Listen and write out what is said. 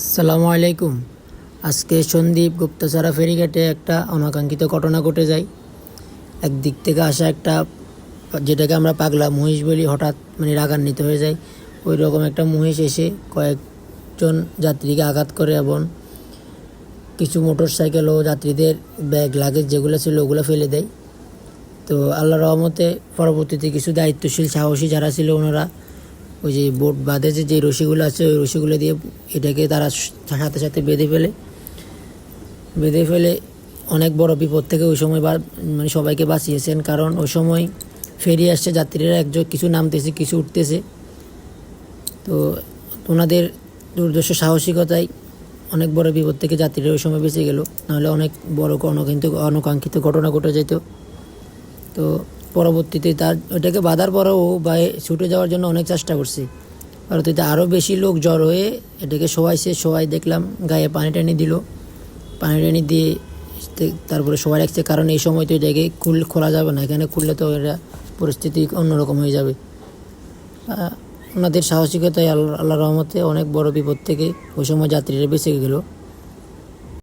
আসসালামু আলাইকুম। আজকে সন্দ্বীপ গুপ্তছড়া ফেরিঘাটে একটা অনাকাঙ্ক্ষিত ঘটনা ঘটে যায়। একদিক থেকে আসা একটা, যেটাকে আমরা পাগলা মহিষ বলি, হঠাৎ রাগান্বিত হয়ে যায়। ওই রকম একটা মহিষ এসে কয়েকজন যাত্রীকে আঘাত করে এবং কিছু মোটর সাইকেল ও যাত্রীদের ব্যাগ লাগেজ যেগুলো ছিল ওগুলো ফেলে দেয়। তো আল্লাহর রহমতে পরবর্তীতে কিছু দায়িত্বশীল সাহসী যারা ছিল ওনারা ওই যে বোট বাঁধে যে রশিগুলো আছে ওই রশিগুলো দিয়ে এটাকে তারা সাথে সাথে বেঁধে ফেলে অনেক বড় বিপদ থেকে ওই সময় সবাইকে বাঁচিয়েছেন। কারণ ওই সময় ফেরি আসছে, যাত্রীরা একজন কিছু নামতেছে কিছু উঠতেছে। তো ওনাদের দুর্দর্শ সাহসিকতায় অনেক বড় বিপদ থেকে যাত্রীরা ওই সময় বেঁচে গেল, নাহলে অনেক বড় অনাকাঙ্ক্ষিত ঘটনা ঘটে যেত। তো পরবর্তীতে ওটাকে বাধার পরেও ও ছুটে যাওয়ার জন্য অনেক চেষ্টা করছে। পরবর্তীতে আরও বেশি লোক জড় হয়ে এটাকে সবাই দেখলাম গায়ে পানি টানি দিল। পানি টানি দিয়ে তারপরে সবাই রাখছে, কারণ এই সময় তো এটাকে খোলা যাবে না, এখানে খুললে তো এটা পরিস্থিতি অন্যরকম হয়ে যাবে। ওনাদের সাহসিকতায় আল্লাহ রহমতে অনেক বড় বিপদ থেকে ওই সময় যাত্রীরা বেঁচে গেল।